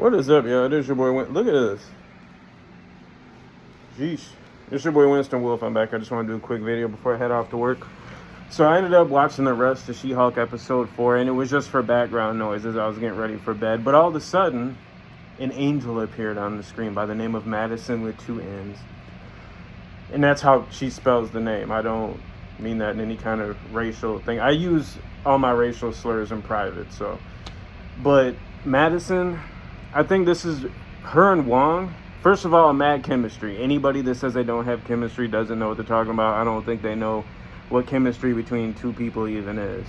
What is up, yo? This your boy. Look at this. Jeez. This your boy Winston Wolf. I'm back. I just want to do a quick video before I head off to work. So I ended up watching the rest of She-Hulk episode 4, and it was just for background noise as I was getting ready for bed. But all of a sudden, an angel appeared on the screen by the name of Madison with 2 N's. And that's how she spells the name. I don't mean that in any kind of racial thing. I use all my racial slurs in private, so. But Madison, I think this is her and Wong. First of all, mad chemistry. Anybody that says they don't have chemistry doesn't know what they're talking about. I don't think they know what chemistry between two people even is.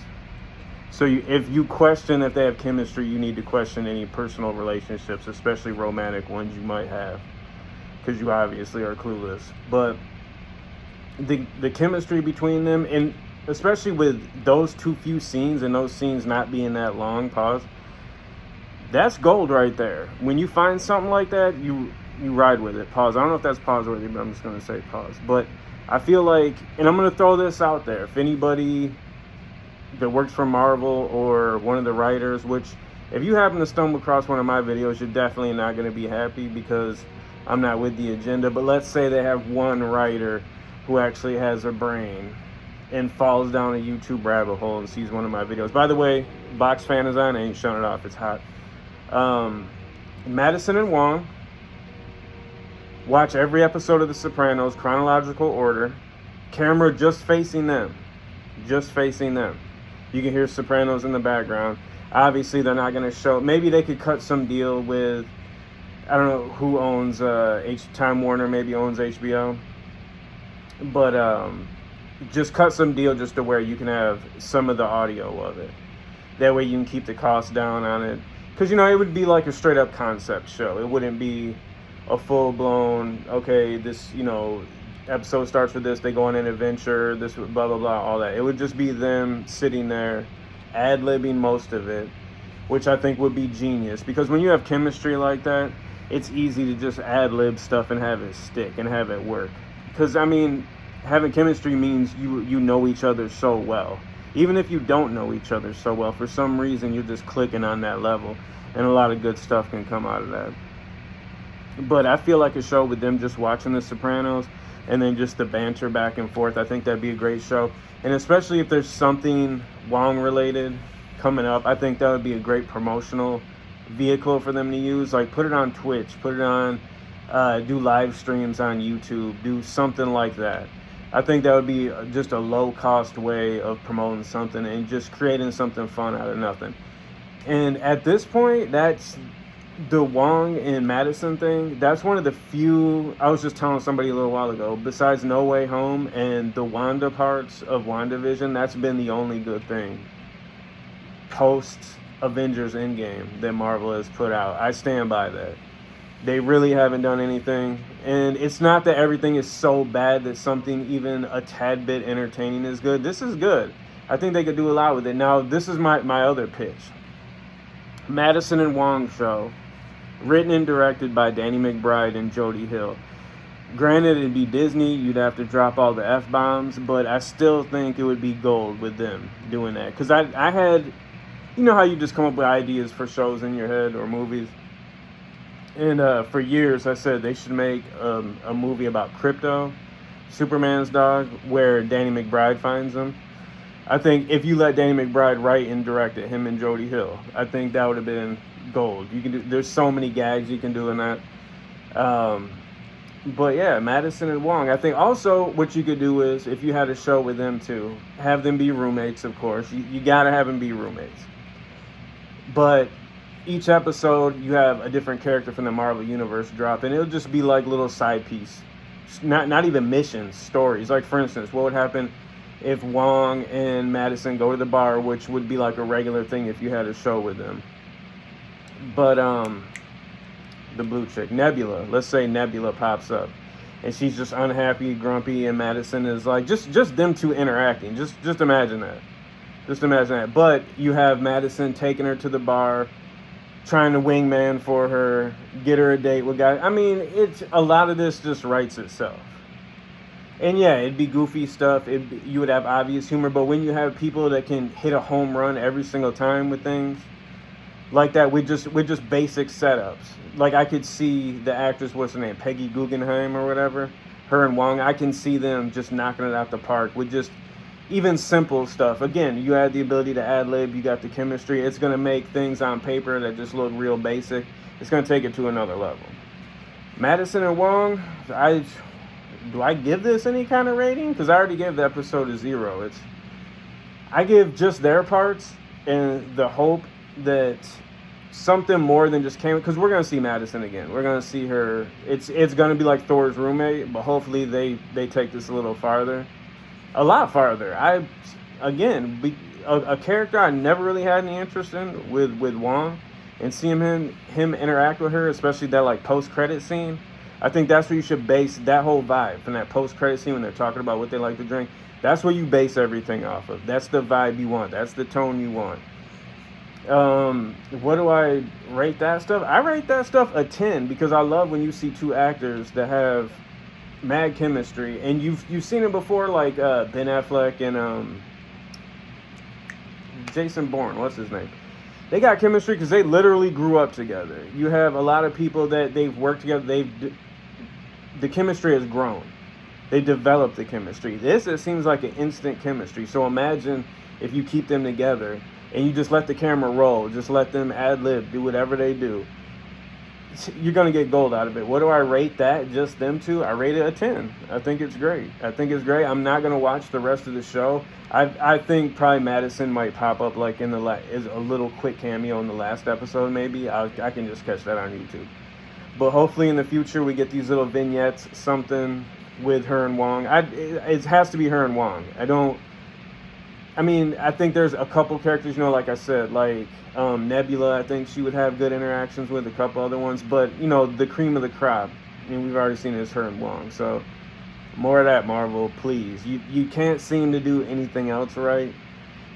So if you question if they have chemistry, you need to question any personal relationships, especially romantic ones you might have, because you obviously are clueless. But the chemistry between them, and especially with those too few scenes and those scenes not being that long, pause, that's gold right there. When you find something like that, you ride with it. Pause. I don't know if that's pause worthy, but I'm just going to say pause. But I feel like, and I'm going to throw this out there, if anybody that works for Marvel or one of the writers, which if you happen to stumble across one of my videos, you're definitely not going to be happy because I'm not with the agenda. But let's say they have one writer who actually has a brain and falls down a YouTube rabbit hole and sees one of my videos. By the way, box fan is on. I ain't shutting it off. It's hot. Madison and Wong watch every episode of The Sopranos, chronological order, camera just facing them. You can hear Sopranos in the background. Obviously, they're not going to show. Maybe they could cut some deal with, I don't know who owns Time Warner, maybe owns HBO. But just cut some deal just to where you can have some of the audio of it. That way you can keep the cost down on it. Because, it would be like a straight-up concept show. It wouldn't be a full-blown, okay, this, episode starts with this, they go on an adventure, this, blah, blah, blah, all that. It would just be them sitting there, ad-libbing most of it, which I think would be genius. Because when you have chemistry like that, it's easy to just ad-lib stuff and have it stick and have it work. Because, having chemistry means you know each other so well. Even if you don't know each other so well, for some reason you're just clicking on that level, and a lot of good stuff can come out of that. But I feel like a show with them just watching The Sopranos and then just the banter back and forth, I think that'd be a great show. And especially if there's something Wong related coming up, I think that would be a great promotional vehicle for them to use. Like, put it on Twitch, put it on, do live streams on YouTube, do something like that. I think that would be just a low-cost way of promoting something and just creating something fun out of nothing. And at this point, that's the Wong and Madison thing. That's one of the few, I was just telling somebody a little while ago, besides No Way Home and the Wanda parts of WandaVision, that's been the only good thing post-Avengers Endgame that Marvel has put out. I stand by that. They really haven't done anything. And it's not that everything is so bad that something even a tad bit entertaining is good. This is good. I think they could do a lot with it. Now, this is my other pitch. Madison and Wong show, written and directed by Danny McBride and Jody Hill. Granted, it'd be Disney. You'd have to drop all the F-bombs. But I still think it would be gold with them doing that. Because I had, how you just come up with ideas for shows in your head or movies. And for years, I said they should make a movie about Krypto, Superman's dog, where Danny McBride finds him. I think if you let Danny McBride write and direct it, him and Jody Hill, I think that would have been gold. There's so many gags you can do in that. But yeah, Madison and Wong. I think also what you could do is, if you had a show with them too, have them be roommates, of course. You got to have them be roommates. But each episode, you have a different character from the Marvel Universe drop, and it'll just be like little side piece. Not even missions, stories. Like, for instance, what would happen if Wong and Madison go to the bar, which would be like a regular thing if you had a show with them. But the blue chick, Nebula, let's say Nebula pops up and she's just unhappy, grumpy, and Madison is like, just them two interacting. Just imagine that. But you have Madison taking her to the bar, trying to wingman for her, get her a date with guys. It's a lot of this just writes itself. And yeah, it'd be goofy stuff. You would have obvious humor, but when you have people that can hit a home run every single time with things, like that with just basic setups. Like I could see the actress, what's her name, Peggy Guggenheim or whatever, her and Wong. I can see them just knocking it out the park with just even simple stuff. Again, you had the ability to ad lib, you got the chemistry. It's gonna make things on paper that just look real basic. It's gonna take it to another level. Madison and Wong, do I give this any kind of rating? Because I already gave the episode a 0. I give just their parts and the hope that something more than just came, because we're gonna see Madison again. We're gonna see her. It's gonna be like Thor's roommate, but hopefully they take this a little farther, a lot farther. A character I never really had any interest in with Wong, and seeing him interact with her, especially that like post credit scene. I think that's where you should base that whole vibe from that post credit scene when they're talking about what they like to drink. That's where you base everything off of. That's the vibe you want. That's the tone you want. What do I rate that stuff? I rate that stuff a 10 because I love when you see two actors that have mad chemistry, and you've seen it before, like Ben Affleck and Jason Bourne. What's his name? They got chemistry because they literally grew up together. You have a lot of people that they've worked together. The chemistry has grown. They developed the chemistry. It seems like an instant chemistry. So imagine if you keep them together and you just let the camera roll, just let them ad-lib, do whatever they do. You're going to get gold out of it. What do I rate that? Just them two? I rate it a 10. I think it's great. I'm not going to watch the rest of the show. I think probably Madison might pop up like is a little quick cameo in the last episode maybe. I can just catch that on YouTube. But hopefully in the future we get these little vignettes, something with her and Wong. It has to be her and Wong. I think there's a couple characters, like I said, like Nebula, I think she would have good interactions with, a couple other ones. But, the cream of the crop, we've already seen is her and Wong. So more of that, Marvel, please. You can't seem to do anything else right.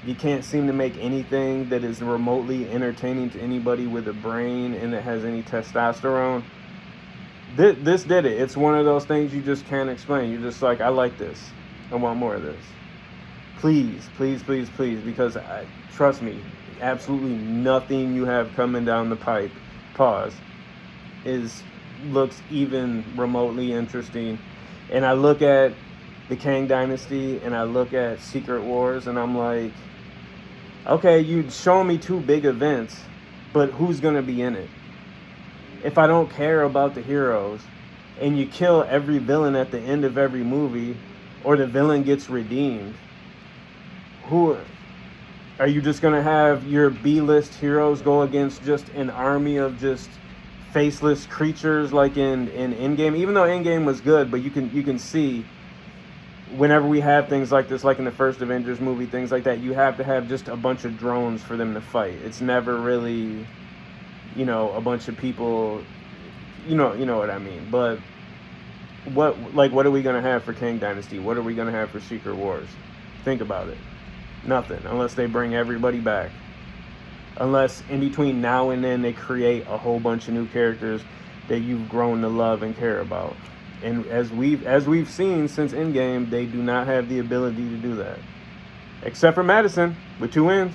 You can't seem to make anything that is remotely entertaining to anybody with a brain and that has any testosterone. This did it. It's one of those things you just can't explain. You're just like, I like this. I want more of this. Please, please, please, please, because trust me, absolutely nothing you have coming down the pipe, looks even remotely interesting. And I look at the Kang Dynasty and I look at Secret Wars and I'm like, okay, you'd show me two big events, but who's going to be in it? If I don't care about the heroes and you kill every villain at the end of every movie, or the villain gets redeemed, who are you just going to have your B-list heroes go against just an army of just faceless creatures like in Endgame? Even though Endgame was good, but you can see whenever we have things like this, like in the first Avengers movie, things like that, you have to have just a bunch of drones for them to fight. It's never really, a bunch of people, you know what I mean. But what are we going to have for Kang Dynasty? What are we going to have for Secret Wars? Think about it. Nothing, unless they bring everybody back. Unless in between now and then they create a whole bunch of new characters that you've grown to love and care about. And as we've seen since Endgame, they do not have the ability to do that. Except for Madison with 2 wins.